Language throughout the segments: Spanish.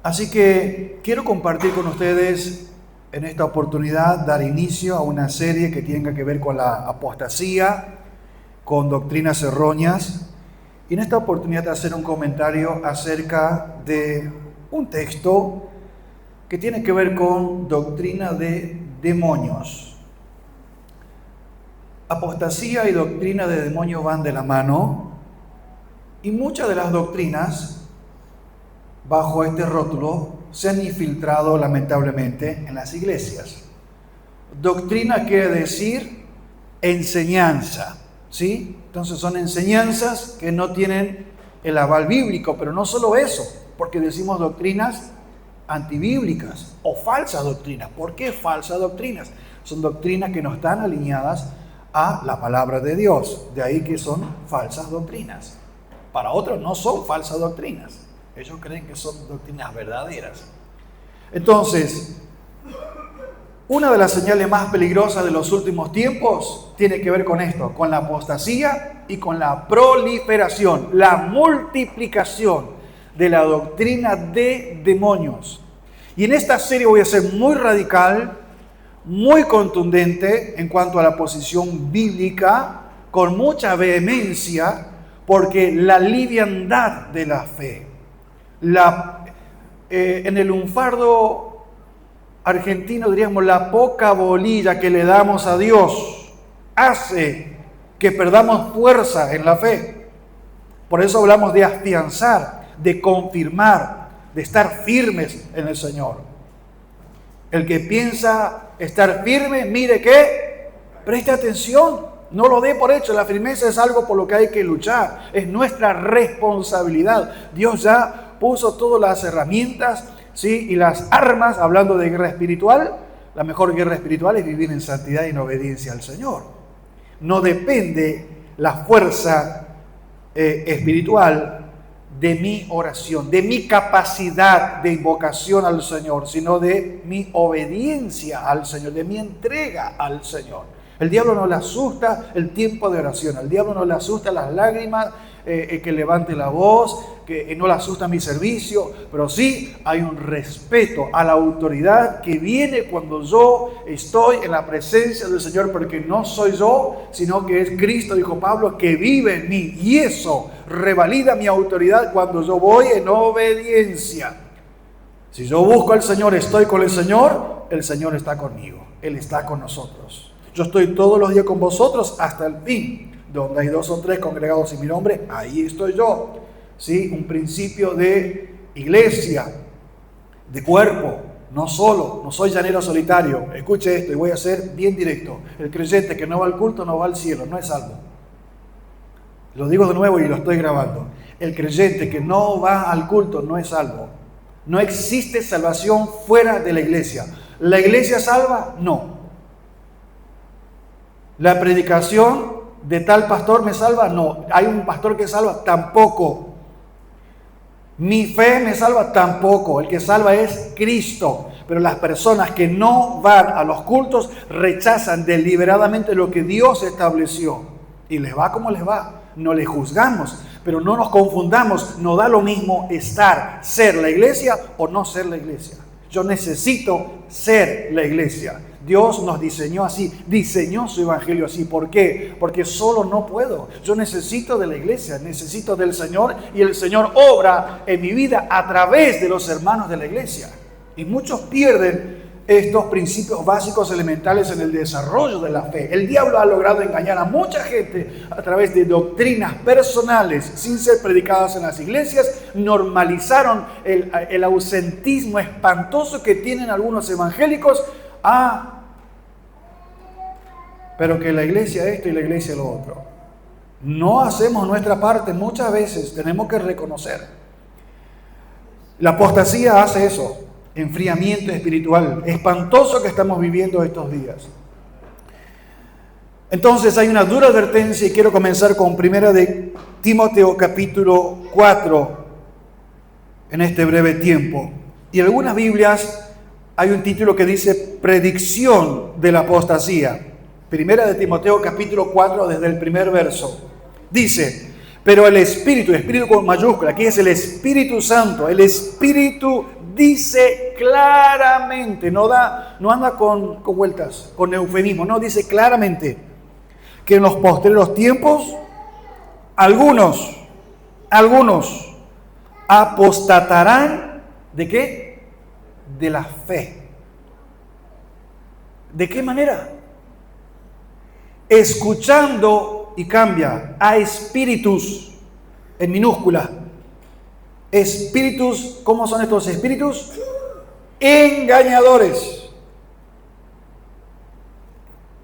Así que quiero compartir con ustedes en esta oportunidad, dar inicio a una serie que tenga que ver con la apostasía, con doctrinas erróneas, y en esta oportunidad hacer un comentario acerca de un texto que tiene que ver con doctrina de demonios. Apostasía y doctrina de demonios van de la mano, y muchas de las doctrinas bajo este rótulo se han infiltrado lamentablemente en las iglesias. Doctrina quiere decir enseñanza, ¿sí? Entonces son enseñanzas que no tienen el aval bíblico, pero no solo eso, porque decimos doctrinas antibíblicas o falsas doctrinas. ¿Por qué falsas doctrinas? Son doctrinas que no están alineadas a la palabra de Dios, de ahí que son falsas doctrinas. Para otros no son falsas doctrinas. Ellos creen que son doctrinas verdaderas. Entonces, una de las señales más peligrosas de los últimos tiempos tiene que ver con esto, con la apostasía y con la proliferación, la multiplicación de la doctrina de demonios. Y en esta serie voy a ser muy radical, muy contundente en cuanto a la posición bíblica, con mucha vehemencia, porque la liviandad de la fe, en el lunfardo argentino diríamos la poca bolilla que le damos a Dios hace que perdamos fuerza en la fe. Por eso hablamos de afianzar, de confirmar, de estar firmes en el Señor. El que piensa estar firme, mire que preste atención, no lo dé por hecho. La firmeza es algo por lo que hay que luchar, es nuestra responsabilidad. Dios ya puso todas las herramientas, ¿sí? Y las armas. Hablando de guerra espiritual, la mejor guerra espiritual es vivir en santidad y en obediencia al Señor. No depende la fuerza espiritual de mi oración, de mi capacidad de invocación al Señor, sino de mi obediencia al Señor, de mi entrega al Señor. El diablo no le asusta el tiempo de oración, al diablo no le asusta las lágrimas, que levante la voz, que no le asusta mi servicio, pero sí hay un respeto a la autoridad que viene cuando yo estoy en la presencia del Señor, porque no soy yo, sino que es Cristo, dijo Pablo, que vive en mí, y eso revalida mi autoridad cuando yo voy en obediencia. Si yo busco al Señor, estoy con el Señor está conmigo, Él está con nosotros. Yo estoy todos los días con vosotros hasta el fin. Donde hay 2 o 3 congregados en mi nombre, ahí estoy yo. ¿Sí? Un principio de iglesia, de cuerpo, no solo, no soy llanero solitario. Escuche esto y voy a ser bien directo. El creyente que no va al culto no va al cielo, no es salvo. Lo digo de nuevo y lo estoy grabando. El creyente que no va al culto no es salvo. No existe salvación fuera de la iglesia. ¿La iglesia salva? No. ¿La predicación de tal pastor me salva? No. ¿Hay un pastor que salva? Tampoco. ¿Mi fe me salva? Tampoco. El que salva es Cristo. Pero las personas que no van a los cultos rechazan deliberadamente lo que Dios estableció. Y les va como les va. No les juzgamos, pero no nos confundamos. No da lo mismo ser la iglesia o no ser la iglesia. Yo necesito ser la iglesia. Dios nos diseñó así, diseñó su evangelio así. ¿Por qué? Porque solo no puedo. Yo necesito de la iglesia, necesito del Señor, y el Señor obra en mi vida a través de los hermanos de la iglesia. Y muchos pierden estos principios básicos elementales en el desarrollo de la fe. El diablo ha logrado engañar a mucha gente a través de doctrinas personales sin ser predicadas en las iglesias. Normalizaron el ausentismo espantoso que tienen algunos evangélicos. Pero que la iglesia esto y la iglesia lo otro. No hacemos nuestra parte muchas veces, tenemos que reconocer. La apostasía hace eso, enfriamiento espiritual, espantoso que estamos viviendo estos días. Entonces hay una dura advertencia y quiero comenzar con 1 de Timoteo capítulo 4 en este breve tiempo. Y en algunas Biblias hay un título que dice predicción de la apostasía. 1 de Timoteo capítulo 4 desde el primer verso. Dice, pero el Espíritu con mayúscula, aquí es el Espíritu Santo, el Espíritu dice claramente, no anda con vueltas, con eufemismo, no, dice claramente que en los postreros tiempos algunos apostatarán, ¿de qué? De la fe. ¿De qué manera? Escuchando, y cambia, a espíritus, en minúscula. Espíritus, ¿cómo son estos espíritus? Engañadores.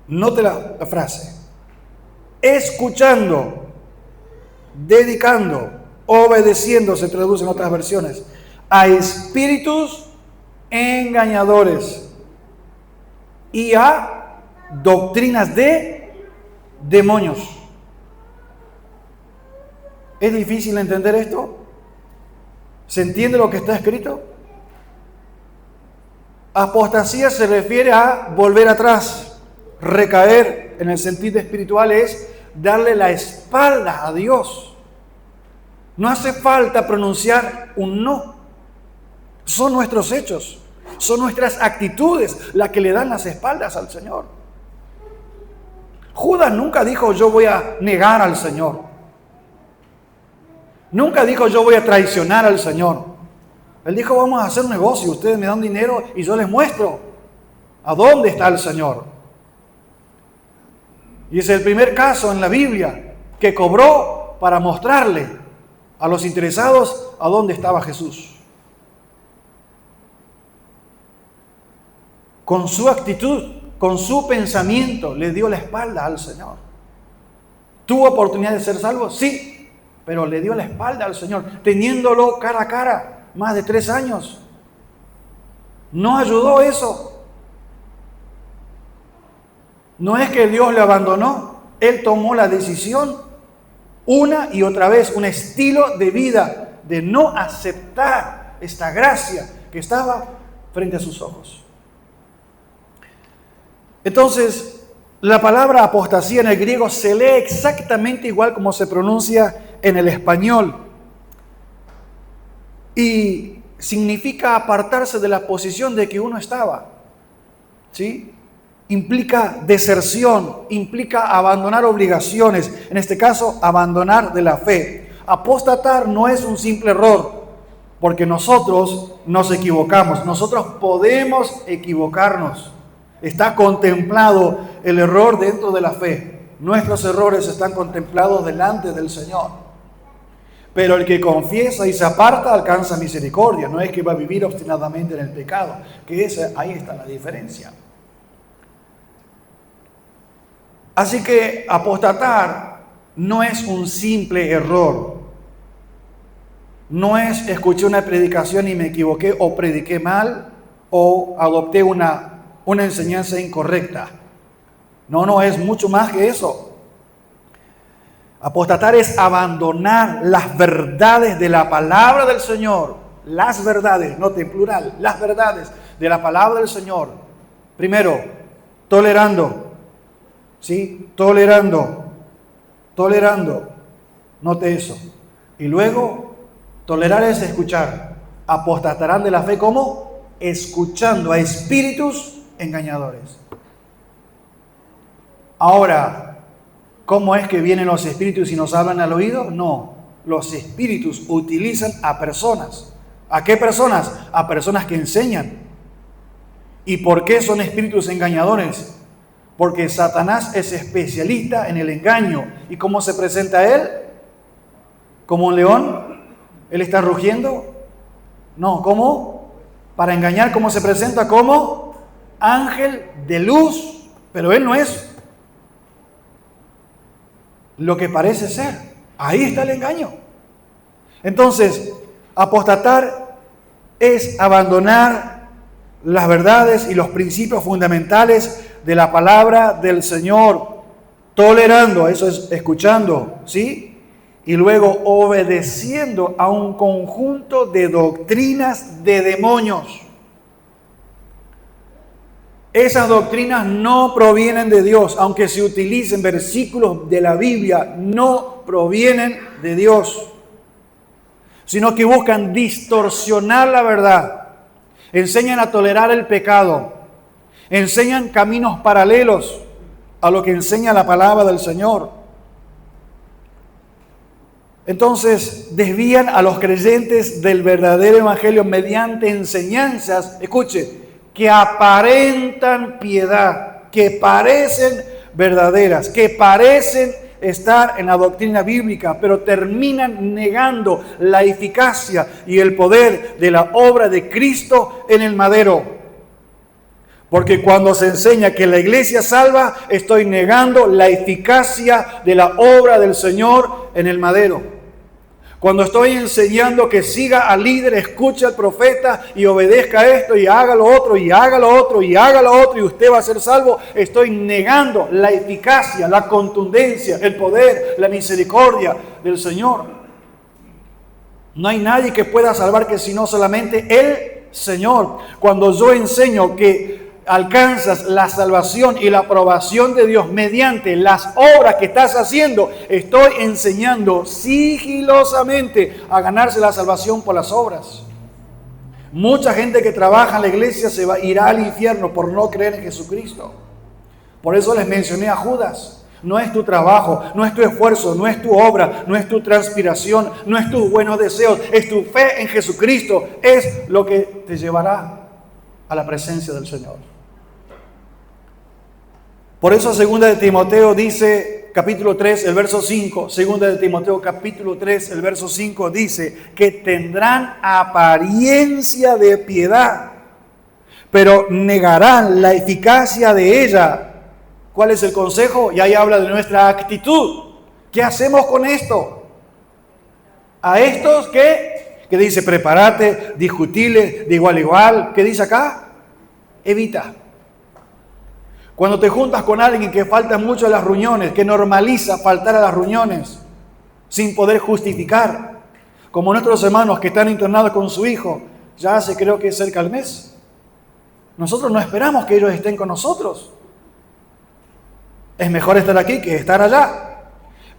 Note la frase. Escuchando, dedicando, obedeciendo, se traduce en otras versiones, a espíritus engañadores y a doctrinas de demonios. ¿Es difícil entender esto? ¿Se entiende lo que está escrito? Apostasía se refiere a volver atrás, recaer. En el sentido espiritual es darle la espalda a Dios. No hace falta pronunciar un no. Son nuestros hechos, son nuestras actitudes las que le dan las espaldas al Señor. Judas nunca dijo yo voy a negar al Señor. Nunca dijo yo voy a traicionar al Señor. Él dijo vamos a hacer un negocio, ustedes me dan dinero y yo les muestro a dónde está el Señor. Y es el primer caso en la Biblia que cobró para mostrarle a los interesados a dónde estaba Jesús. Con su actitud, con su pensamiento, le dio la espalda al Señor. ¿Tuvo oportunidad de ser salvo? Sí, pero le dio la espalda al Señor, teniéndolo cara a cara, más de 3 años. ¿No ayudó eso? No es que Dios le abandonó, Él tomó la decisión una y otra vez, un estilo de vida de no aceptar esta gracia que estaba frente a sus ojos. Entonces, la palabra apostasía en el griego se lee exactamente igual como se pronuncia en el español. Y significa apartarse de la posición de que uno estaba. ¿Sí? Implica deserción, implica abandonar obligaciones, en este caso, abandonar de la fe. Apostatar no es un simple error, porque nosotros nos equivocamos, nosotros podemos equivocarnos. Está contemplado el error dentro de la fe. Nuestros errores están contemplados delante del Señor. Pero el que confiesa y se aparta alcanza misericordia. No es que va a vivir obstinadamente en el pecado, ahí está la diferencia. Así que apostatar no es un simple error. No es escuché una predicación y me equivoqué o prediqué mal o adopté una enseñanza incorrecta. No, es mucho más que eso. Apostatar es abandonar las verdades de la palabra del Señor. Las verdades, note en plural, las verdades de la palabra del Señor. Primero, tolerando. ¿Sí? Tolerando. Note eso. Y luego, tolerar es escuchar. Apostatarán de la fe, ¿cómo? Escuchando a espíritus engañadores. Ahora, ¿cómo es que vienen los espíritus y nos hablan al oído? No, los espíritus utilizan a personas. ¿A qué personas? A personas que enseñan. ¿Y por qué son espíritus engañadores? Porque Satanás es especialista en el engaño. ¿Y cómo se presenta él? ¿Como un león? ¿Él está rugiendo? No, ¿cómo? Para engañar, ¿cómo se presenta? Como ángel de luz. Pero él no es lo que parece ser. Ahí está el engaño. Entonces, apostatar es abandonar las verdades y los principios fundamentales de la palabra del Señor, tolerando, eso es escuchando, ¿sí? Y luego obedeciendo a un conjunto de doctrinas de demonios. Esas doctrinas no provienen de Dios, aunque se utilicen versículos de la Biblia, no provienen de Dios, sino que buscan distorsionar la verdad, enseñan a tolerar el pecado, enseñan caminos paralelos a lo que enseña la palabra del Señor. Entonces desvían a los creyentes del verdadero evangelio mediante enseñanzas, escuche, que aparentan piedad, que parecen verdaderas, que parecen estar en la doctrina bíblica, pero terminan negando la eficacia y el poder de la obra de Cristo en el madero. Porque cuando se enseña que la iglesia salva, estoy negando la eficacia de la obra del Señor en el madero. Cuando estoy enseñando que siga al líder, escuche al profeta y obedezca esto y haga lo otro y haga lo otro y haga lo otro y usted va a ser salvo, estoy negando la eficacia, la contundencia, el poder, la misericordia del Señor. No hay nadie que pueda salvar que sino solamente el Señor. Cuando yo enseño que alcanzas la salvación y la aprobación de Dios mediante las obras que estás haciendo, estoy enseñando sigilosamente a ganarse la salvación por las obras. Mucha gente que trabaja en la iglesia irá al infierno por no creer en Jesucristo. Por eso les mencioné a Judas. No es tu trabajo, no es tu esfuerzo, no es tu obra, no es tu transpiración, no es tus buenos deseos, es tu fe en Jesucristo, es lo que te llevará a la presencia del Señor. Por eso 2 de Timoteo dice, capítulo 3, el verso 5, 2 de Timoteo capítulo 3, el verso 5 dice que tendrán apariencia de piedad, pero negarán la eficacia de ella. ¿Cuál es el consejo? Y ahí habla de nuestra actitud. ¿Qué hacemos con esto? A estos que dice, prepárate, discutile, de igual a igual. ¿Qué dice acá? Evita. Cuando te juntas con alguien que falta mucho a las reuniones, que normaliza faltar a las reuniones sin poder justificar, como nuestros hermanos que están internados con su hijo, ya hace creo que cerca del mes. Nosotros no esperamos que ellos estén con nosotros. Es mejor estar aquí que estar allá.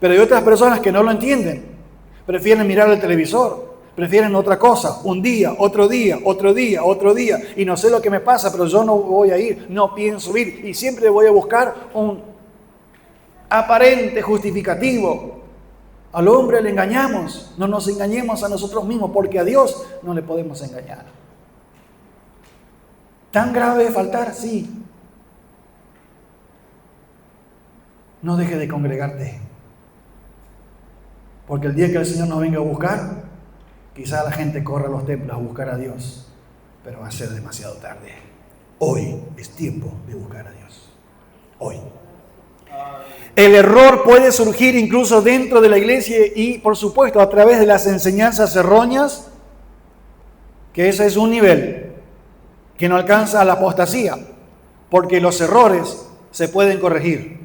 Pero hay otras personas que no lo entienden. Prefieren mirar el televisor. Prefieren otra cosa. Un día, otro día, otro día, otro día. Y no sé lo que me pasa, pero yo no voy a ir. No pienso ir. Y siempre voy a buscar un aparente justificativo. Al hombre le engañamos. No nos engañemos a nosotros mismos, porque a Dios no le podemos engañar. ¿Tan grave es faltar? Sí. No dejes de congregarte. Porque el día que el Señor nos venga a buscar, quizá la gente corra a los templos a buscar a Dios, pero va a ser demasiado tarde. Hoy es tiempo de buscar a Dios. Hoy. El error puede surgir incluso dentro de la iglesia y, por supuesto, a través de las enseñanzas erróneas, que ese es un nivel que no alcanza a la apostasía, porque los errores se pueden corregir.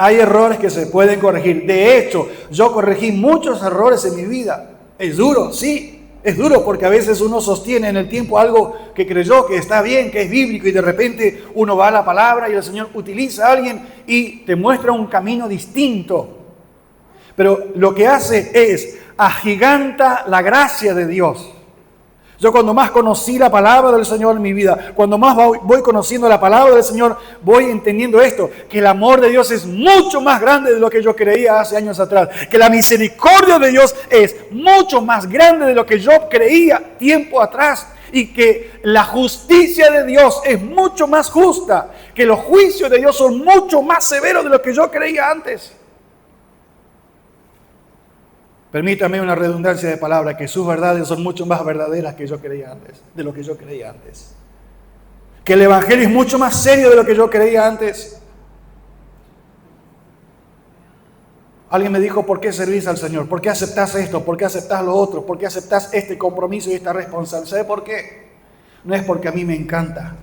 Hay errores que se pueden corregir. De hecho, yo corregí muchos errores en mi vida. Es duro, sí, es duro, porque a veces uno sostiene en el tiempo algo que creyó que está bien, que es bíblico, y de repente uno va a la palabra y el Señor utiliza a alguien y te muestra un camino distinto. Pero lo que hace es agiganta la gracia de Dios. Yo cuando más conocí la palabra del Señor en mi vida, cuando más voy conociendo la palabra del Señor, voy entendiendo esto, que el amor de Dios es mucho más grande de lo que yo creía hace años atrás, que la misericordia de Dios es mucho más grande de lo que yo creía tiempo atrás, y que la justicia de Dios es mucho más justa, que los juicios de Dios son mucho más severos de lo que yo creía antes. Permítame una redundancia de palabra, que sus verdades son mucho más verdaderas que yo creía antes, de lo que yo creía antes. Que el evangelio es mucho más serio de lo que yo creía antes. Alguien me dijo, ¿por qué servís al Señor? ¿Por qué aceptás esto? ¿Por qué aceptás lo otro? ¿Por qué aceptás este compromiso y esta responsabilidad? ¿Sabe por qué? No es porque a mí me encanta,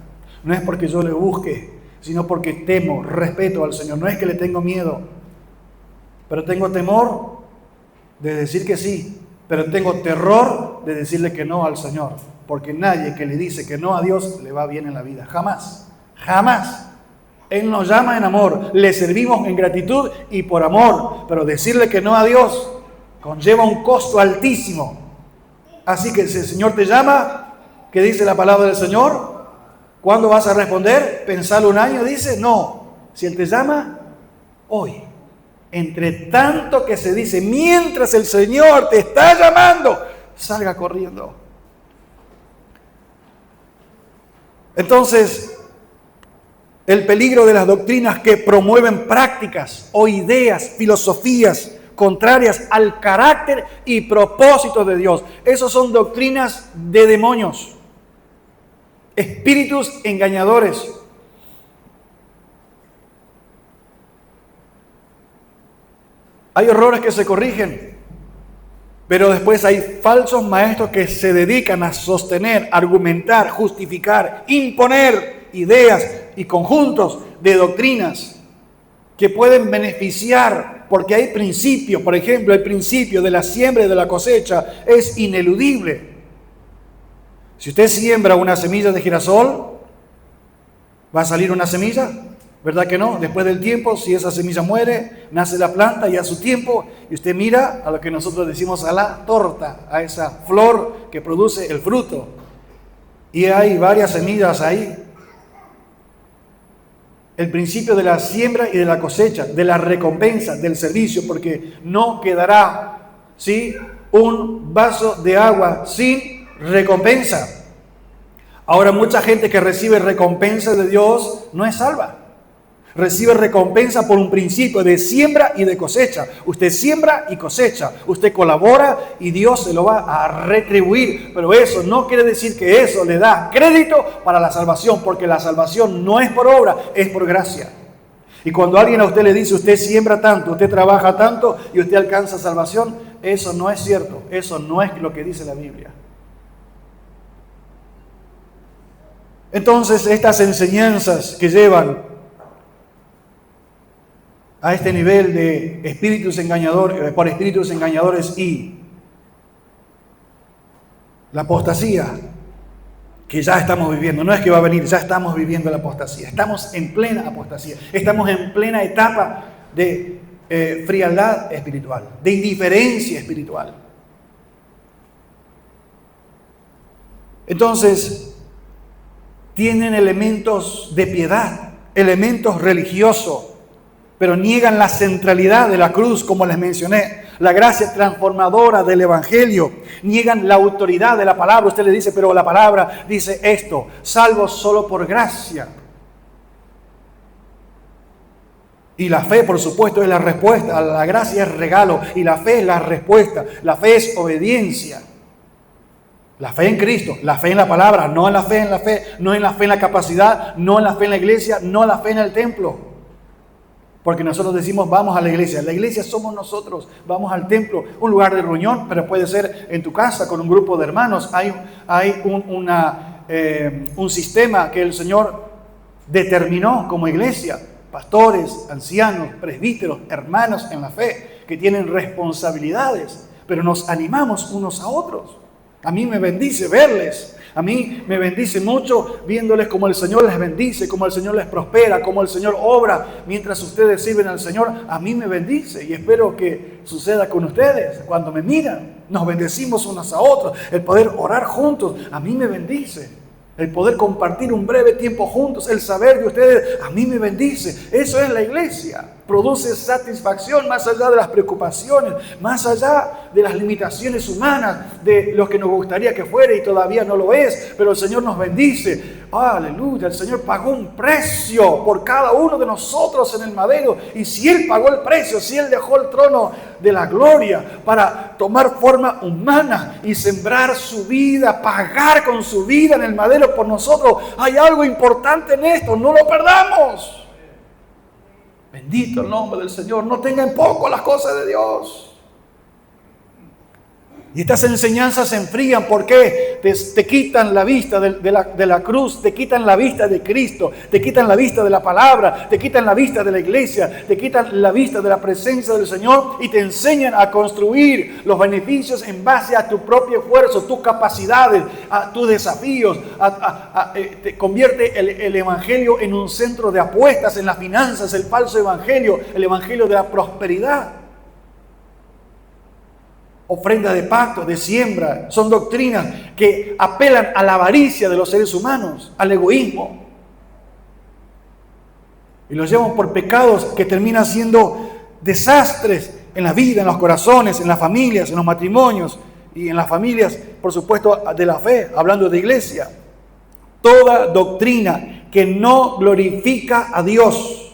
no es porque yo le busque, sino porque temo, respeto al Señor. No es que le tengo miedo, pero tengo temor de decir que sí, pero tengo terror de decirle que no al Señor, porque nadie que le dice que no a Dios le va bien en la vida, jamás, jamás. Él nos llama en amor, le servimos en gratitud y por amor, pero decirle que no a Dios conlleva un costo altísimo. Así que si el Señor te llama, ¿Qué dice la palabra del Señor? ¿Cuándo vas a responder? ¿Pensarlo un año? Dice, no. Si Él te llama, hoy. Entre tanto que se dice, mientras el Señor te está llamando, salga corriendo. Entonces, el peligro de las doctrinas que promueven prácticas o ideas, filosofías contrarias al carácter y propósito de Dios. Esas son doctrinas de demonios, espíritus engañadores. Hay errores que se corrigen, pero después hay falsos maestros que se dedican a sostener, argumentar, justificar, imponer ideas y conjuntos de doctrinas que pueden beneficiar, porque hay principios. Por ejemplo, el principio de la siembra y de la cosecha es ineludible. Si usted siembra una semilla de girasol, ¿va a salir una semilla? ¿Verdad que no? Después del tiempo, si esa semilla muere, nace la planta y a su tiempo, y usted mira a lo que nosotros decimos a la torta, a esa flor que produce el fruto. Y hay varias semillas ahí. El principio de la siembra y de la cosecha, de la recompensa, del servicio, porque no quedará, ¿sí?, un vaso de agua sin recompensa. Ahora, mucha gente que recibe recompensa de Dios no es salva. Recibe recompensa por un principio de siembra y de cosecha. Usted siembra y cosecha. Usted colabora y Dios se lo va a retribuir. Pero eso no quiere decir que eso le da crédito para la salvación, porque la salvación no es por obra, es por gracia. Y cuando alguien a usted le dice, usted siembra tanto, usted trabaja tanto y usted alcanza salvación, eso no es cierto. Eso no es lo que dice la Biblia. Entonces, estas enseñanzas que llevan a este nivel de espíritus engañadores, por espíritus engañadores y la apostasía que ya estamos viviendo, no es que va a venir, ya estamos viviendo la apostasía, estamos en plena apostasía, estamos en plena etapa de frialdad espiritual, de indiferencia espiritual. Entonces, tienen elementos de piedad, elementos religiosos, pero niegan la centralidad de la cruz, como les mencioné, la gracia transformadora del Evangelio. Niegan la autoridad de la palabra. Usted le dice, pero la palabra dice esto: salvo solo por gracia. Y la fe, por supuesto, es la respuesta. La gracia es regalo y la fe es la respuesta. La fe es obediencia. La fe en Cristo, la fe en la palabra, no en la fe, no en la fe en la capacidad, no en la fe en la iglesia, no en la fe en el templo. Porque nosotros decimos, vamos a la iglesia. La iglesia somos nosotros. Vamos al templo, un lugar de reunión, pero puede ser en tu casa con un grupo de hermanos. Hay un sistema que el Señor determinó como iglesia. Pastores, ancianos, presbíteros, hermanos en la fe, que tienen responsabilidades, pero nos animamos unos a otros. A mí me bendice verles. A mí me bendice mucho viéndoles como el Señor les bendice, como el Señor les prospera, como el Señor obra mientras ustedes sirven al Señor. A mí me bendice y espero que suceda con ustedes. Cuando me miran, nos bendecimos unos a otros. El poder orar juntos, a mí me bendice. El poder compartir un breve tiempo juntos, el saber de ustedes, a mí me bendice. Eso es la iglesia. Produce satisfacción más allá de las preocupaciones, más allá de las limitaciones humanas, de lo que nos gustaría que fuera y todavía no lo es. Pero el Señor nos bendice. Aleluya, el Señor pagó un precio por cada uno de nosotros en el madero. Y si Él pagó el precio, si Él dejó el trono de la gloria para tomar forma humana y sembrar su vida, pagar con su vida en el madero por nosotros, hay algo importante en esto, no lo perdamos. Bendito el nombre del Señor. No tengan poco las cosas de Dios. Y estas enseñanzas se enfrían. ¿Por qué? Te quitan la vista de la cruz, te quitan la vista de Cristo, te quitan la vista de la palabra, te quitan la vista de la iglesia, te quitan la vista de la presencia del Señor y te enseñan a construir los beneficios en base a tu propio esfuerzo, tus capacidades, a tus desafíos. Te convierte el evangelio en un centro de apuestas en las finanzas, el falso evangelio, el evangelio de la prosperidad. ofrenda de pacto, de siembra. Son doctrinas que apelan a la avaricia de los seres humanos, al egoísmo. Y los llevan por pecados que terminan siendo desastres en la vida, en los corazones, en las familias, en los matrimonios y en las familias, por supuesto, de la fe, hablando de iglesia. Toda doctrina que no glorifica a Dios.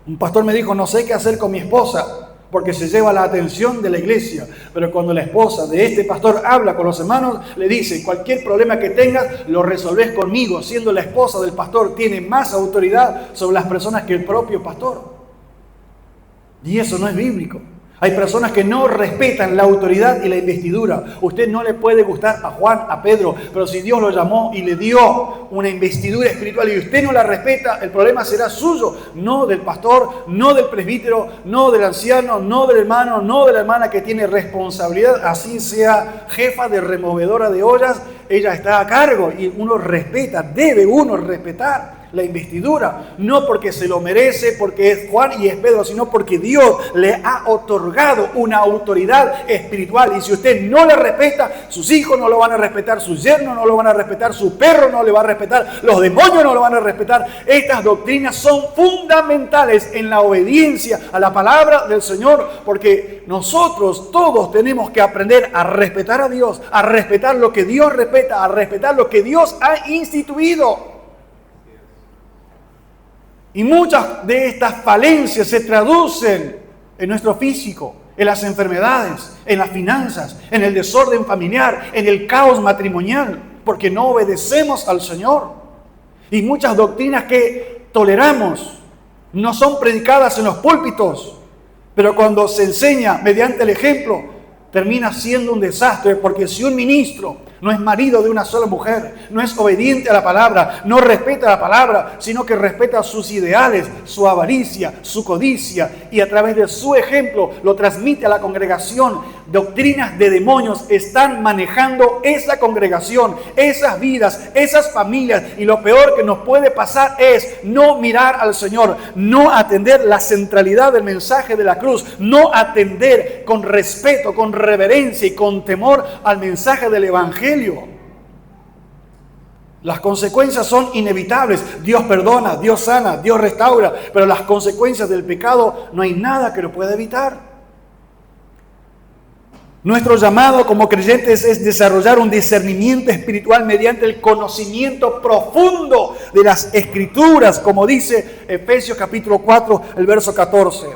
Un pastor me dijo, no sé qué hacer con mi esposa, porque se lleva la atención de la iglesia. Pero cuando la esposa de este pastor habla con los hermanos, le dice, cualquier problema que tengas, lo resolvés conmigo. Siendo la esposa del pastor, tiene más autoridad sobre las personas que el propio pastor. Y eso no es bíblico. Hay personas que no respetan la autoridad y la investidura. Usted no le puede gustar a Juan, a Pedro, pero si Dios lo llamó y le dio una investidura espiritual y usted no la respeta, el problema será suyo, no del pastor, no del presbítero, no del anciano, no del hermano, no de la hermana que tiene responsabilidad, así sea jefa de removedora de ollas, ella está a cargo y uno respeta, debe uno respetar la investidura, no porque se lo merece, porque es Juan y es Pedro, sino porque Dios le ha otorgado una autoridad espiritual. Y si usted no la respeta, sus hijos no lo van a respetar, sus yernos no lo van a respetar, su perro no le va a respetar, los demonios no lo van a respetar. Estas doctrinas son fundamentales en la obediencia a la palabra del Señor, porque nosotros todos tenemos que aprender a respetar a Dios, a respetar lo que Dios respeta, a respetar lo que Dios ha instituido. Y muchas de estas falencias se traducen en nuestro físico, en las enfermedades, en las finanzas, en el desorden familiar, en el caos matrimonial, porque no obedecemos al Señor. Y muchas doctrinas que toleramos no son predicadas en los púlpitos, pero cuando se enseña mediante el ejemplo, termina siendo un desastre, porque si un ministro no es marido de una sola mujer, no es obediente a la palabra, no respeta la palabra, sino que respeta sus ideales, su avaricia, su codicia, y a través de su ejemplo lo transmite a la congregación, doctrinas de demonios están manejando esa congregación, esas vidas, esas familias, y lo peor que nos puede pasar es no mirar al Señor, no atender la centralidad del mensaje de la cruz, no atender con respeto, con reverencia y con temor al mensaje del Evangelio. Las consecuencias son inevitables. Dios perdona, Dios sana, Dios restaura, pero las consecuencias del pecado no hay nada que lo pueda evitar. Nuestro llamado como creyentes es desarrollar un discernimiento espiritual mediante el conocimiento profundo de las Escrituras, como dice Efesios capítulo 4, el verso 14.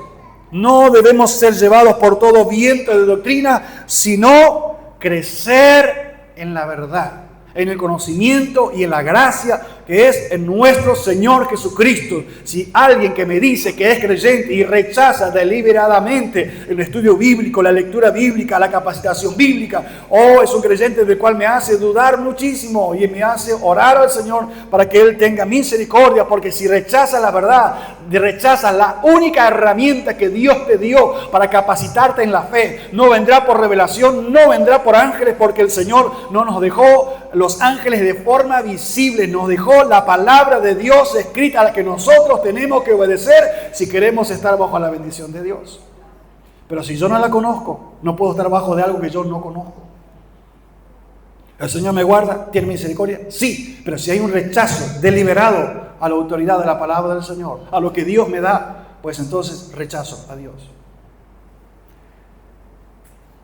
No debemos ser llevados por todo viento de doctrina, sino crecer en la verdad, en el conocimiento y en la gracia que es en nuestro Señor Jesucristo. Si alguien que me dice que es creyente y rechaza deliberadamente el estudio bíblico, la lectura bíblica, la capacitación bíblica, es un creyente del cual me hace dudar muchísimo y me hace orar al Señor para que Él tenga misericordia, porque si rechaza la verdad, rechaza la única herramienta que Dios te dio para capacitarte en la fe, no vendrá por revelación, no vendrá por ángeles, porque el Señor no nos dejó los ángeles de forma visible, nos dejó la palabra de Dios escrita a la que nosotros tenemos que obedecer si queremos estar bajo la bendición de Dios. Pero si yo no la conozco, no puedo estar bajo de algo que yo no conozco. ¿El Señor me guarda? ¿Tiene misericordia? Sí, pero si hay un rechazo deliberado a la autoridad de la palabra del Señor, a lo que Dios me da, pues entonces rechazo a Dios.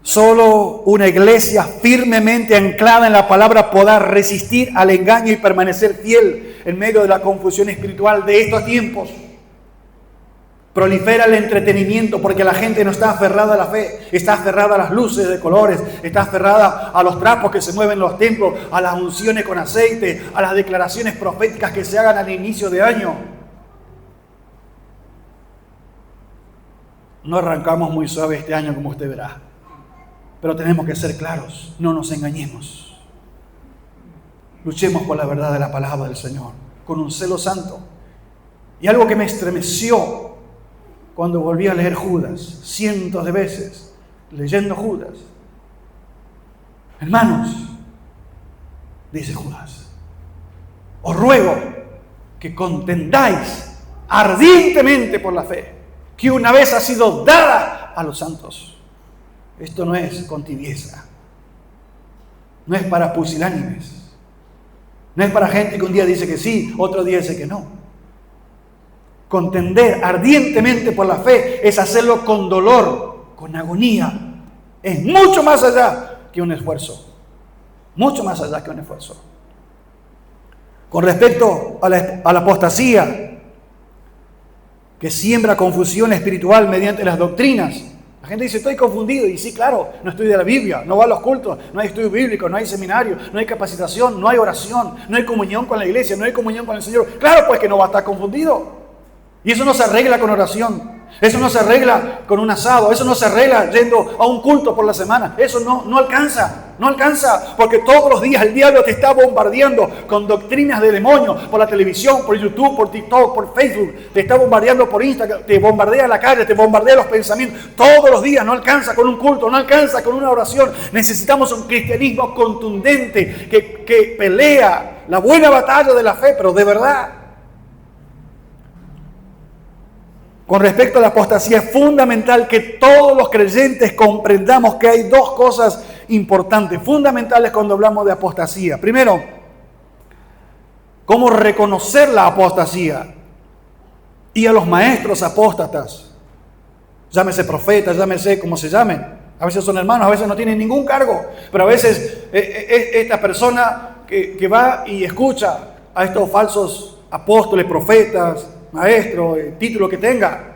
Solo una iglesia firmemente anclada en la palabra podrá resistir al engaño y permanecer fiel en medio de la confusión espiritual de estos tiempos. Prolifera el entretenimiento porque la gente no está aferrada a la fe, está aferrada a las luces de colores, está aferrada a los trapos que se mueven en los templos, a las unciones con aceite, a las declaraciones proféticas que se hagan al inicio de año. No arrancamos muy suave este año, como usted verá. Pero tenemos que ser claros, no nos engañemos. Luchemos por la verdad de la palabra del Señor, con un celo santo. Y algo que me estremeció cuando volví a leer Judas, cientos de veces, leyendo Judas. Hermanos, dice Judas, os ruego que contendáis ardientemente por la fe, que una vez ha sido dada a los santos. Esto no es con tibieza. No es para pusilánimes. No es para gente que un día dice que sí, otro día dice que no. Contender ardientemente por la fe es hacerlo con dolor, con agonía. Es mucho más allá que un esfuerzo. Mucho más allá que un esfuerzo. Con respecto a la apostasía, que siembra confusión espiritual mediante las doctrinas. La gente dice, estoy confundido. Y sí, claro, no estudia la Biblia, no va a los cultos, no hay estudio bíblico, no hay seminario, no hay capacitación, no hay oración, no hay comunión con la iglesia, no hay comunión con el Señor. Claro, pues que no va a estar confundido. Y eso no se arregla con oración. Eso no se arregla con un asado. Eso no se arregla yendo a un culto por la semana. Eso no alcanza. No alcanza. Porque todos los días el diablo te está bombardeando con doctrinas de demonios. Por la televisión, por YouTube, por TikTok, por Facebook. Te está bombardeando por Instagram. Te bombardea la calle, te bombardea los pensamientos. Todos los días. No alcanza con un culto. No alcanza con una oración. Necesitamos un cristianismo contundente que pelea la buena batalla de la fe, pero de verdad. Con respecto a la apostasía, es fundamental que todos los creyentes comprendamos que hay dos cosas importantes, fundamentales cuando hablamos de apostasía. Primero, cómo reconocer la apostasía y a los maestros apóstatas. Llámese profetas, llámese como se llamen. A veces son hermanos, a veces no tienen ningún cargo, pero a veces esta persona que va y escucha a estos falsos apóstoles, profetas, maestro, el título que tenga,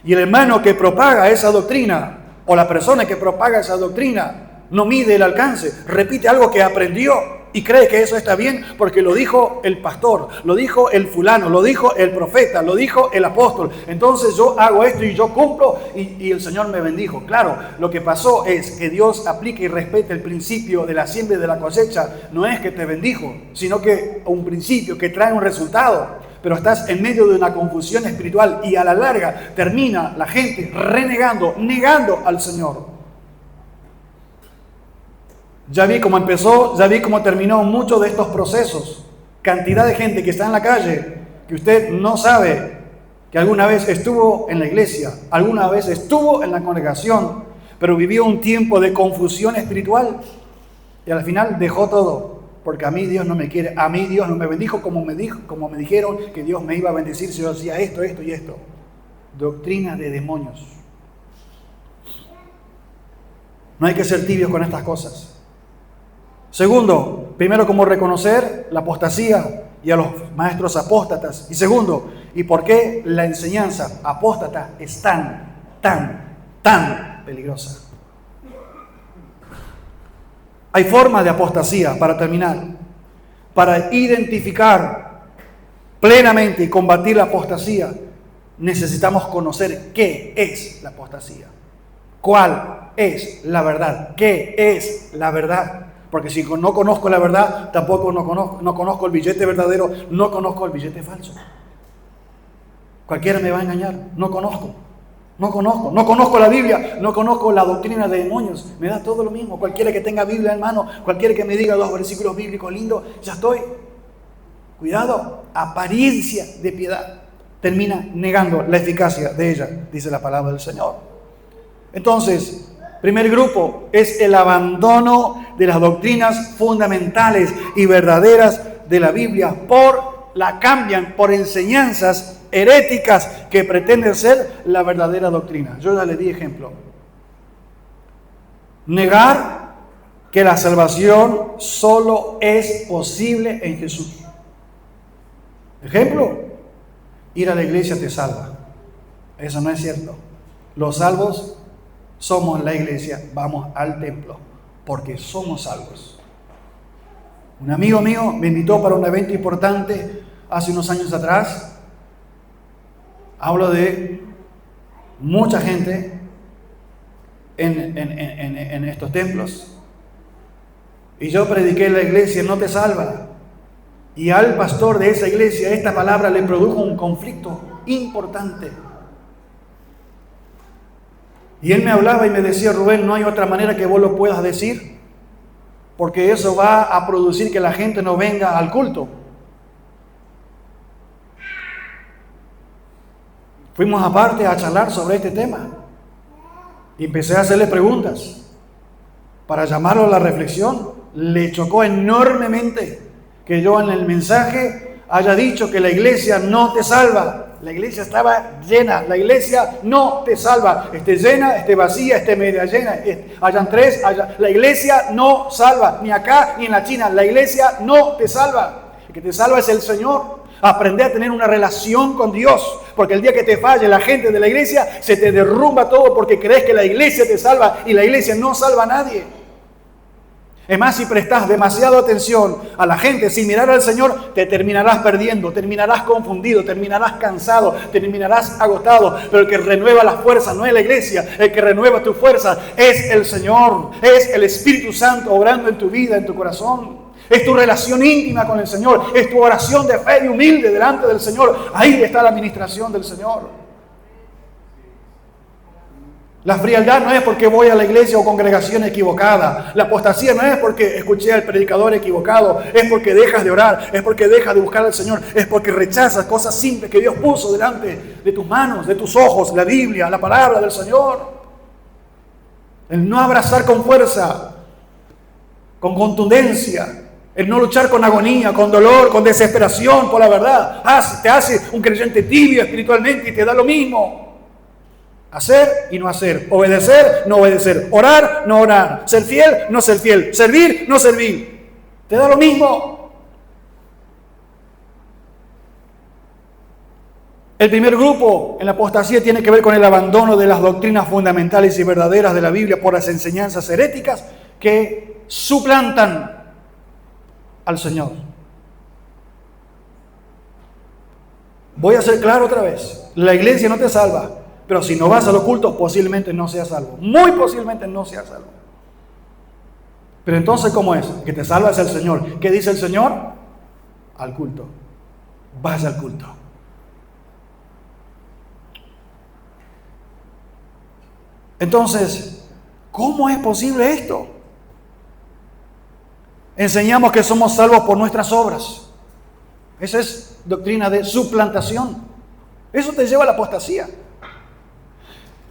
y el hermano que propaga esa doctrina, o la persona que propaga esa doctrina, no mide el alcance, repite algo que aprendió y cree que eso está bien porque lo dijo el pastor, lo dijo el fulano, lo dijo el profeta, lo dijo el apóstol. Entonces yo hago esto y yo cumplo y el Señor me bendijo. Claro, lo que pasó es que Dios aplica y respeta el principio de la siembra y de la cosecha. No es que te bendijo, sino que un principio que trae un resultado. Pero estás en medio de una confusión espiritual y a la larga termina la gente renegando, negando al Señor. Ya vi cómo empezó, ya vi cómo terminó muchos de estos procesos. Cantidad de gente que está en la calle, que usted no sabe que alguna vez estuvo en la iglesia, alguna vez estuvo en la congregación, pero vivió un tiempo de confusión espiritual y al final dejó todo. Porque a mí Dios no me quiere, a mí Dios no me bendijo como me dijeron que Dios me iba a bendecir si yo hacía esto, esto y esto. Doctrina de demonios. No hay que ser tibios con estas cosas. Segundo, primero, cómo reconocer la apostasía y a los maestros apóstatas. Y segundo, ¿y por qué la enseñanza apóstata es tan peligrosa? Hay formas de apostasía, para terminar. Para identificar plenamente y combatir la apostasía, necesitamos conocer qué es la apostasía. ¿Cuál es la verdad? ¿Qué es la verdad? Porque si no conozco la verdad, tampoco no conozco el billete verdadero, no conozco el billete falso. Cualquiera me va a engañar, no conozco la Biblia, no conozco la doctrina de demonios, me da todo lo mismo. Cualquiera que tenga Biblia en mano, cualquiera que me diga 2 versículos bíblicos lindos, ya estoy. Cuidado, apariencia de piedad termina negando la eficacia de ella, dice la palabra del Señor. Entonces, primer grupo es el abandono de las doctrinas fundamentales y verdaderas de la Biblia la cambian por enseñanzas heréticas que pretenden ser la verdadera doctrina. Yo ya le di ejemplo. Negar que la salvación solo es posible en Jesús. Ejemplo, ir a la iglesia te salva. Eso no es cierto. Los salvos somos la iglesia, vamos al templo, porque somos salvos. Un amigo mío me invitó para un evento importante hace unos años atrás. Hablo de mucha gente en estos templos. Y yo prediqué en la iglesia, no te salva. Y al pastor de esa iglesia esta palabra le produjo un conflicto importante. Y él me hablaba y me decía, Rubén, no hay otra manera que vos lo puedas decir, porque eso va a producir que la gente no venga al culto. Fuimos aparte a charlar sobre este tema. Y empecé a hacerle preguntas para llamarlo a la reflexión. Le chocó enormemente que yo en el mensaje haya dicho que la iglesia no te salva. La iglesia estaba llena. La iglesia no te salva. Esté llena, esté vacía, esté media llena. Hayan tres. La iglesia no salva. Ni acá ni en la China. La iglesia no te salva. El que te salva es el Señor. Aprende a tener una relación con Dios. Porque el día que te falle la gente de la iglesia, se te derrumba todo porque crees que la iglesia te salva. Y la iglesia no salva a nadie. Es más, si prestas demasiada atención a la gente sin mirar al Señor, te terminarás perdiendo, terminarás confundido, terminarás cansado, terminarás agotado. Pero el que renueva las fuerzas no es la iglesia, el que renueva tus fuerzas es el Señor, es el Espíritu Santo obrando en tu vida, en tu corazón. Es tu relación íntima con el Señor, es tu oración de fe y humilde delante del Señor. Ahí está la administración del Señor. La frialdad no es porque voy a la iglesia o congregación equivocada. La apostasía no es porque escuché al predicador equivocado. Es porque dejas de orar, es porque dejas de buscar al Señor. Es porque rechazas cosas simples que Dios puso delante de tus manos, de tus ojos. La Biblia, la palabra del Señor. El no abrazar con fuerza, con contundencia. El no luchar con agonía, con dolor, con desesperación por la verdad. Te hace un creyente tibio espiritualmente y te da lo mismo. Hacer y no hacer. Obedecer, no obedecer. Orar, no orar. Ser fiel, no ser fiel. Servir, no servir. Te da lo mismo. El primer grupo en la apostasía tiene que ver con el abandono de las doctrinas fundamentales y verdaderas de la Biblia por las enseñanzas heréticas que suplantan al Señor. Voy a ser claro otra vez. La iglesia no te salva. Pero si no vas a los cultos, posiblemente no seas salvo. Muy posiblemente no seas salvo. Pero entonces, ¿cómo es? Que te salva es el Señor. ¿Qué dice el Señor? Al culto. Vas al culto. Entonces, ¿cómo es posible esto? Enseñamos que somos salvos por nuestras obras. Esa es doctrina de suplantación. Eso te lleva a la apostasía.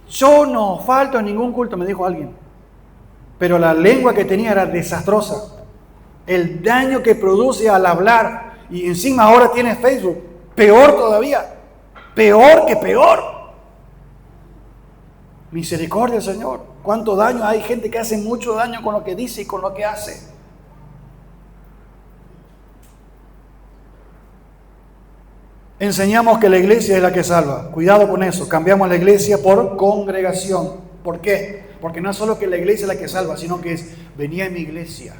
Yo no falto en ningún culto, me dijo alguien. Pero la lengua que tenía era desastrosa. El daño que produce al hablar. Y encima ahora tiene Facebook. Peor todavía. Peor que peor. Misericordia, Señor. ¿Cuánto daño? Hay gente que hace mucho daño con lo que dice y con lo que hace. Enseñamos que la iglesia es la que salva. Cuidado con eso. Cambiamos la iglesia por congregación. ¿Por qué? Porque no es solo que la iglesia es la que salva, sino que es, venía a mi iglesia.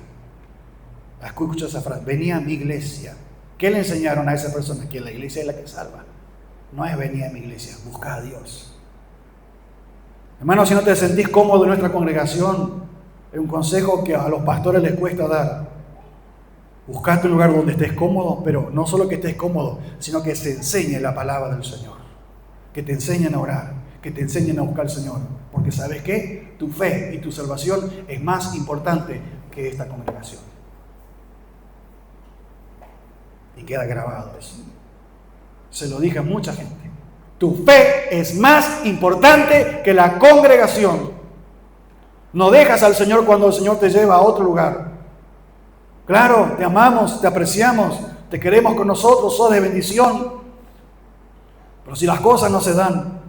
Escucha esa frase, venía a mi iglesia. ¿Qué le enseñaron a esa persona? Que la iglesia es la que salva. No es venir a mi iglesia, busca a Dios. Hermano, si no te sentís cómodo en nuestra congregación, es un consejo que a los pastores les cuesta dar. Buscate un lugar donde estés cómodo, pero no solo que estés cómodo, sino que se enseñe la palabra del Señor. Que te enseñen a orar, que te enseñen a buscar al Señor. Porque ¿sabes qué? Tu fe y tu salvación es más importante que esta congregación. Y queda grabado eso. Se lo dije a mucha gente. Tu fe es más importante que la congregación. No dejas al Señor cuando el Señor te lleva a otro lugar. Claro, te amamos, te apreciamos, te queremos con nosotros, sos de bendición. Pero si las cosas no se dan,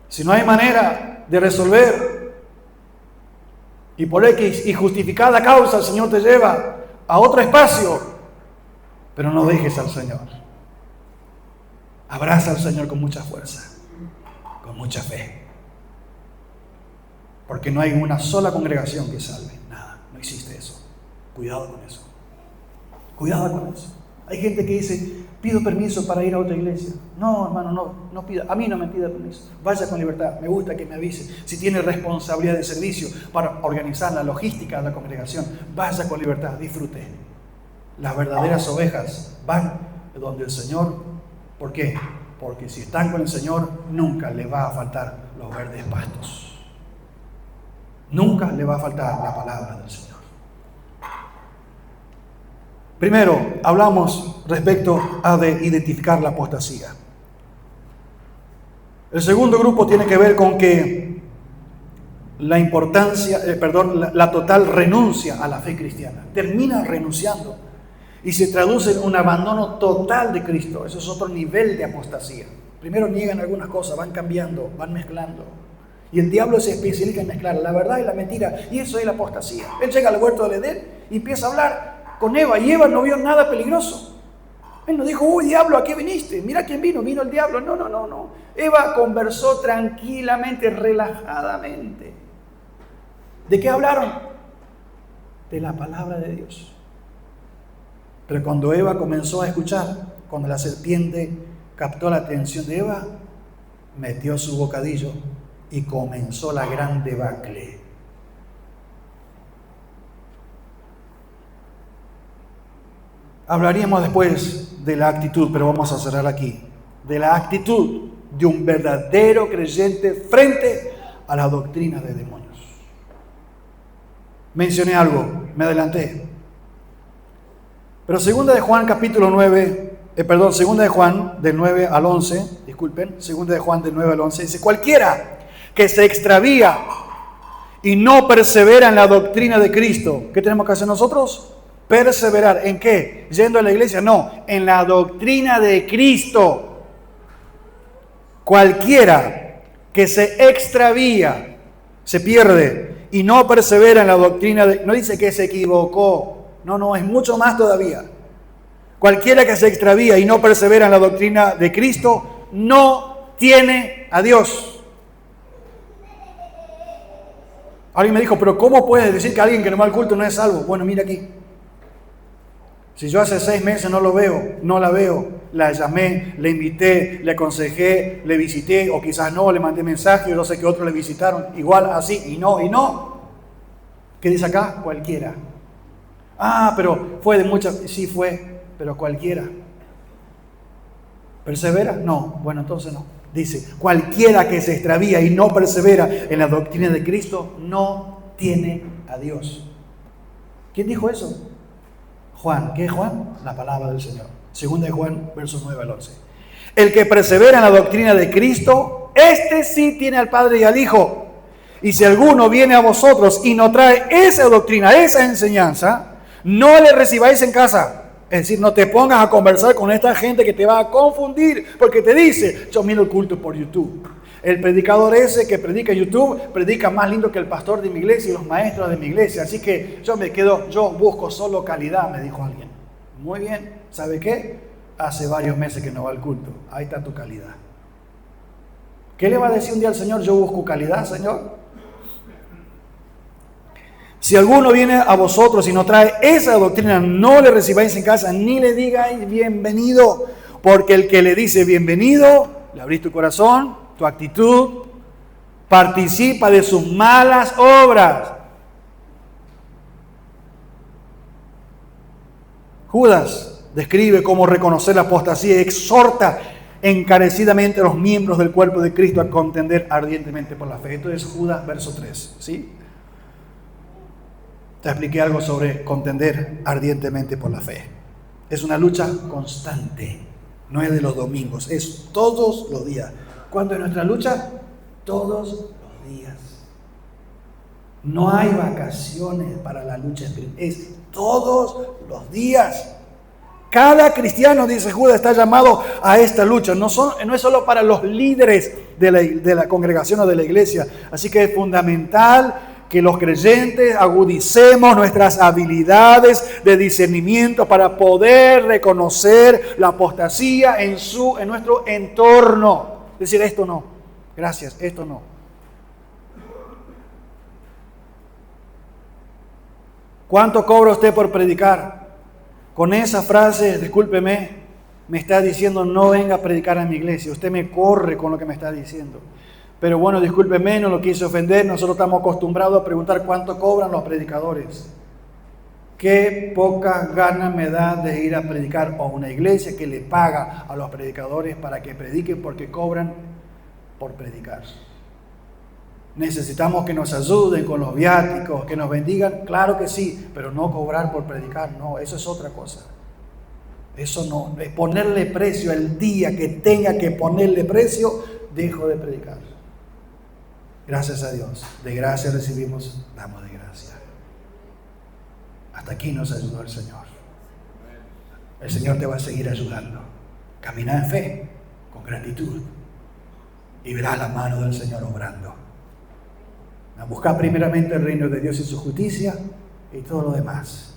si no hay manera de resolver, y por X y justificada causa el Señor te lleva a otro espacio, pero no dejes al Señor. Abraza al Señor con mucha fuerza, con mucha fe. Porque no hay una sola congregación que salve. Nada, no existe eso. Cuidado con eso. Cuidado con eso. Hay gente que dice, pido permiso para ir a otra iglesia. No, hermano, no pida. A mí no me pida permiso. Vaya con libertad. Me gusta que me avise. Si tiene responsabilidad de servicio para organizar la logística de la congregación, vaya con libertad. Disfrute. Las verdaderas ovejas van donde el Señor. ¿Por qué? Porque si están con el Señor, nunca le va a faltar los verdes pastos. Nunca le va a faltar la palabra del Señor. Primero, hablamos respecto a de identificar la apostasía. El segundo grupo tiene que ver con que la importancia, la total renuncia a la fe cristiana. Termina renunciando y se traduce en un abandono total de Cristo. Eso es otro nivel de apostasía. Primero niegan algunas cosas, van cambiando, van mezclando. Y el diablo se especializa en mezclar la verdad y la mentira. Y eso es la apostasía. Él llega al huerto del Edén y empieza a hablar con Eva. Y Eva no vio nada peligroso. Él no dijo, uy, diablo, ¿a qué viniste? Mira quién vino, vino el diablo. No. Eva conversó tranquilamente, relajadamente. ¿De qué hablaron? De la palabra de Dios. Pero cuando Eva comenzó a escuchar, cuando la serpiente captó la atención de Eva, metió su bocadillo y comenzó la gran debacle. Hablaríamos después de la actitud, pero vamos a cerrar aquí. De la actitud de un verdadero creyente frente a la doctrina de demonios. Mencioné algo, me adelanté. Pero segunda de Juan capítulo 9, segunda de Juan del 9 al 11, segunda de Juan del 9 al 11, dice, cualquiera que se extravía y no persevera en la doctrina de Cristo, ¿qué tenemos que hacer nosotros? Perseverar. ¿En qué? ¿Yendo a la iglesia? No, en la doctrina de Cristo. Cualquiera que se extravía, se pierde y no persevera en la doctrina de... No dice que se equivocó, no, es mucho más todavía. Cualquiera que se extravía y no persevera en la doctrina de Cristo no tiene a Dios. Alguien me dijo, pero ¿cómo puedes decir que alguien que no va al culto no es salvo? Bueno, mira aquí. Si yo hace 6 meses no la veo, la llamé, le invité, le aconsejé, le visité, o quizás no, le mandé mensaje, yo sé que otros le visitaron, igual así, y no. ¿Qué dice acá? Cualquiera. Pero fue de muchas, sí fue, pero cualquiera. ¿Persevera? No, bueno, entonces no. Dice, cualquiera que se extravía y no persevera en la doctrina de Cristo no tiene a Dios. ¿Quién dijo eso? Juan. ¿Qué es Juan? La palabra del Señor. Segunda de Juan, versos 9 al 11. El que persevera en la doctrina de Cristo, este sí tiene al Padre y al Hijo. Y si alguno viene a vosotros y no trae esa doctrina, esa enseñanza, no le recibáis en casa. Es decir, no te pongas a conversar con esta gente que te va a confundir, porque te dice, yo miro el culto por YouTube. El predicador ese que predica en YouTube, predica más lindo que el pastor de mi iglesia y los maestros de mi iglesia. Así que yo busco solo calidad, me dijo alguien. Muy bien, ¿sabe qué? Hace varios meses que no va al culto. Ahí está tu calidad. ¿Qué le va a decir un día al Señor? Yo busco calidad, Señor. Si alguno viene a vosotros y no trae esa doctrina, no le recibáis en casa, ni le digáis bienvenido, porque el que le dice bienvenido, le abrís tu corazón, tu actitud, participa de sus malas obras. Judas describe cómo reconocer la apostasía y exhorta encarecidamente a los miembros del cuerpo de Cristo a contender ardientemente por la fe. Esto es Judas, verso 3, ¿sí? Te expliqué algo sobre contender ardientemente por la fe. Es una lucha constante, no es de los domingos, es todos los días. ¿Cuándo es nuestra lucha? Todos los días. No hay vacaciones para la lucha espiritual, es todos los días. Cada cristiano, dice Judas, está llamado a esta lucha. No es solo para los líderes de la congregación o de la iglesia. Así que es fundamental que los creyentes agudicemos nuestras habilidades de discernimiento para poder reconocer la apostasía en nuestro entorno. Decir, esto no, gracias, esto no. ¿Cuánto cobra usted por predicar? Con esa frase, discúlpeme, me está diciendo no venga a predicar a mi iglesia. Usted me corre con lo que me está diciendo. Pero bueno, discúlpeme, no lo quise ofender. Nosotros estamos acostumbrados a preguntar cuánto cobran los predicadores. Qué pocas ganas me da de ir a predicar a una iglesia que le paga a los predicadores para que prediquen porque cobran por predicar. Necesitamos que nos ayuden con los viáticos, que nos bendigan, claro que sí, pero no cobrar por predicar, no, eso es otra cosa. Eso no, ponerle precio el día que tenga que ponerle precio, dejo de predicar. Gracias a Dios. De gracia recibimos, damos de gracia. Hasta aquí nos ayudó el Señor. El Señor te va a seguir ayudando. Camina en fe, con gratitud, y verás la mano del Señor obrando. Busca primeramente el reino de Dios y su justicia, y todo lo demás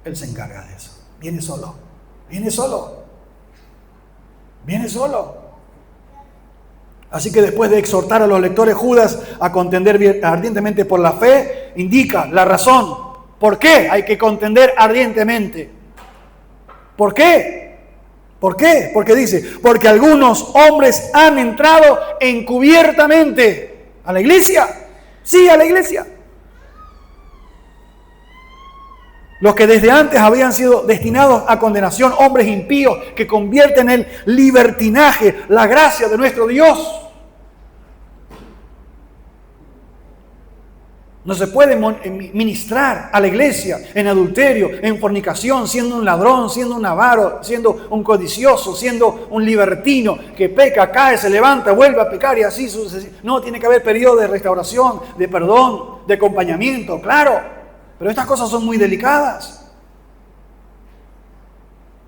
Él se encarga de eso. Viene solo, viene solo, viene solo. Así que después de exhortar a los lectores, Judas a contender ardientemente por la fe, indica la razón por qué hay que contender ardientemente. ¿Por qué? ¿Por qué? Porque dice, porque algunos hombres han entrado encubiertamente a la iglesia. Sí, a la iglesia. Los que desde antes habían sido destinados a condenación, hombres impíos que convierten en libertinaje la gracia de nuestro Dios. No se puede ministrar a la iglesia en adulterio, en fornicación, siendo un ladrón, siendo un avaro, siendo un codicioso, siendo un libertino que peca, cae, se levanta, vuelve a pecar y así sucesivamente. No, tiene que haber periodo de restauración, de perdón, de acompañamiento, claro. Pero estas cosas son muy delicadas.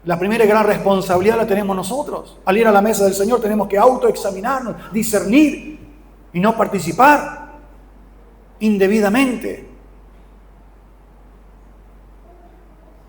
La primera gran responsabilidad la tenemos nosotros. Al ir a la mesa del Señor tenemos que autoexaminarnos, discernir y no participar indebidamente.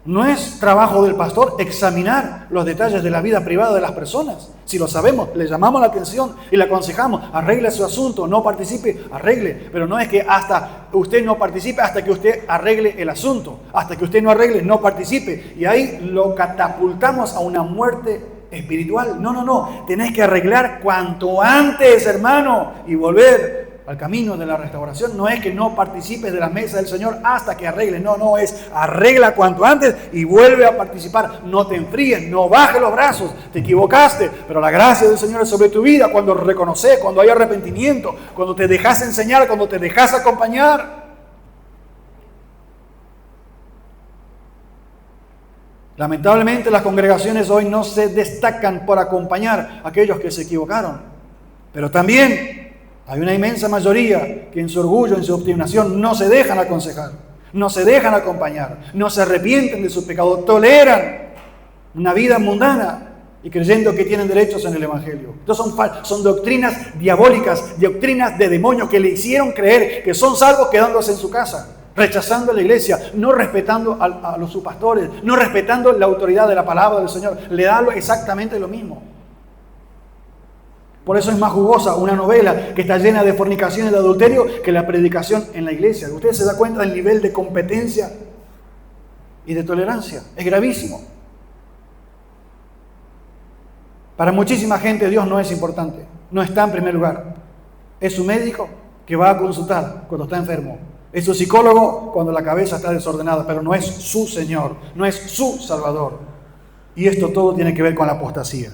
No es trabajo del pastor examinar los detalles de la vida privada de las personas. Si lo sabemos, le llamamos la atención y le aconsejamos, arregle su asunto, no participe, arregle. Pero no es que hasta usted no participe, hasta que usted arregle el asunto. Hasta que usted no arregle, no participe. Y ahí lo catapultamos a una muerte espiritual. No. Tenés que arreglar cuanto antes, hermano, y volver al camino de la restauración. No es que no participes de la mesa del Señor hasta que arregles. No, es arregla cuanto antes y vuelve a participar. No te enfríes, no bajes los brazos. Te equivocaste, pero la gracia del Señor es sobre tu vida cuando reconoces, cuando hay arrepentimiento, cuando te dejas enseñar, cuando te dejas acompañar. Lamentablemente las congregaciones hoy no se destacan por acompañar a aquellos que se equivocaron, pero también hay una inmensa mayoría que en su orgullo, en su obstinación, no se dejan aconsejar, no se dejan acompañar, no se arrepienten de su pecado, toleran una vida mundana y creyendo que tienen derechos en el Evangelio. Entonces son doctrinas diabólicas, doctrinas de demonios que le hicieron creer que son salvos quedándose en su casa, rechazando a la iglesia, no respetando a sus pastores, no respetando la autoridad de la palabra del Señor. Le da exactamente lo mismo. Por eso es más jugosa una novela que está llena de fornicación y de adulterio que la predicación en la iglesia. Usted se da cuenta del nivel de competencia y de tolerancia. Es gravísimo. Para muchísima gente Dios no es importante. No está en primer lugar. Es su médico que va a consultar cuando está enfermo. Es su psicólogo cuando la cabeza está desordenada. Pero no es su Señor. No es su Salvador. Y esto todo tiene que ver con la apostasía.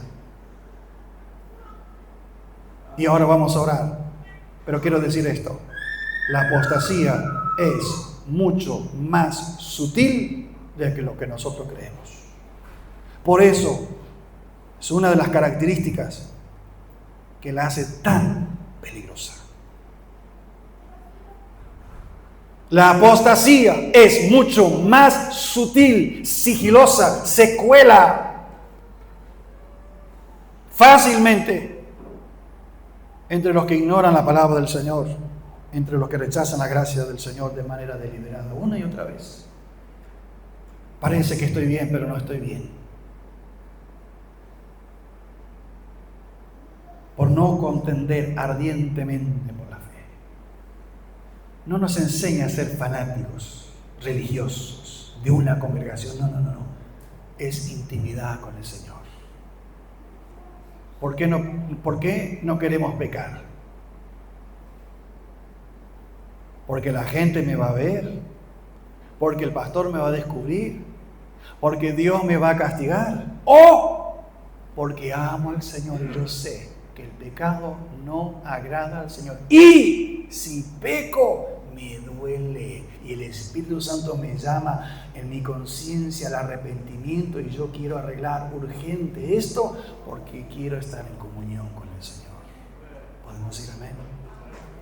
Y ahora vamos a orar. Pero quiero decir esto. La apostasía es mucho más sutil de lo que nosotros creemos. Por eso es una de las características que la hace tan peligrosa. La apostasía es mucho más sutil, sigilosa, se cuela fácilmente entre los que ignoran la palabra del Señor, entre los que rechazan la gracia del Señor de manera deliberada, una y otra vez. Parece que estoy bien, pero no estoy bien. Por no contender ardientemente por la fe. No nos enseña a ser fanáticos religiosos de una congregación. No. Es intimidad con el Señor. ¿Por qué no queremos pecar? Porque la gente me va a ver, porque el pastor me va a descubrir, porque Dios me va a castigar, o porque amo al Señor y yo sé que el pecado no agrada al Señor. Y si peco, me duele y el Espíritu Santo me llama en mi conciencia al arrepentimiento y yo quiero arreglar urgente esto porque quiero estar en comunión con el Señor. ¿Podemos decir amén?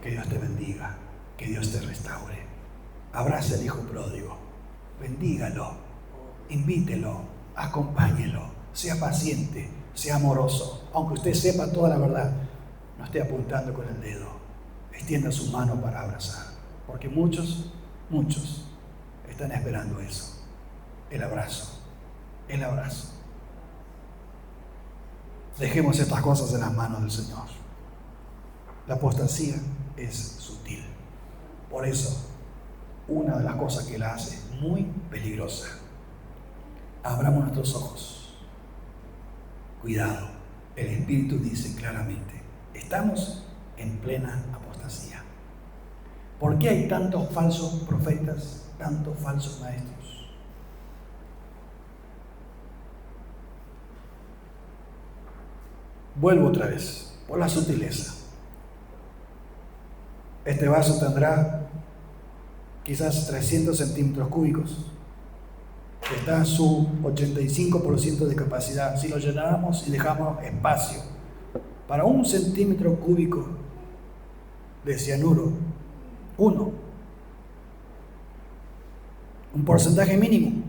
Que Dios te bendiga, que Dios te restaure. Abraza al hijo pródigo, bendígalo, invítelo, acompáñelo, sea paciente, sea amoroso. Aunque usted sepa toda la verdad, no esté apuntando con el dedo. Extienda su mano para abrazar, porque muchos están esperando eso, el abrazo, el abrazo. Dejemos estas cosas en las manos del Señor. La apostasía es sutil. Por eso, una de las cosas que la hace muy peligrosa. Abramos nuestros ojos. Cuidado, el Espíritu dice claramente, estamos en plena apostasía. ¿Por qué hay tantos falsos profetas, tantos falsos maestros? Vuelvo otra vez, por la sutileza. Este vaso tendrá quizás 300 centímetros cúbicos. Está a su 85% de capacidad. Si lo llenáramos y dejamos espacio para 1 centímetro cúbico de cianuro, un porcentaje mínimo,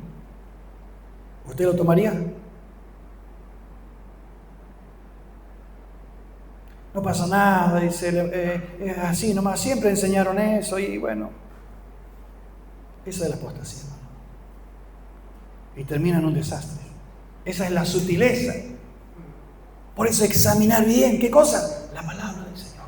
¿usted lo tomaría? No pasa nada, dice, es así nomás, siempre enseñaron eso y bueno, esa es la apostasía, hermano. Y termina en un desastre. Esa es la sutileza. Por eso examinar bien, ¿qué cosa? La palabra del Señor.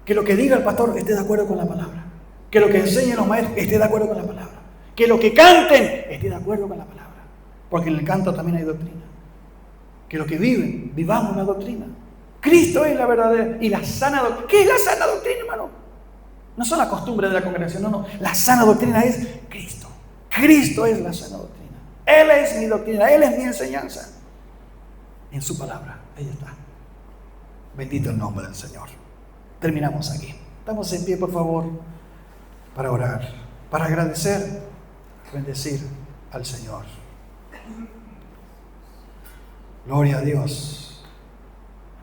Que lo que diga el pastor esté de acuerdo con la palabra. Que lo que enseñen los maestros esté de acuerdo con la palabra. Que lo que canten esté de acuerdo con la palabra. Porque en el canto también hay doctrina. Que lo que vivamos la doctrina. Cristo es la verdadera y la sana doctrina. ¿Qué es la sana doctrina, hermano? No son las costumbres de la congregación, no. La sana doctrina es Cristo. Cristo es la sana doctrina. Él es mi doctrina, Él es mi enseñanza. En su palabra, ahí está. Bendito el nombre del Señor. Terminamos aquí. Estamos en pie, por favor, para orar, para agradecer, bendecir al Señor. Gloria a Dios.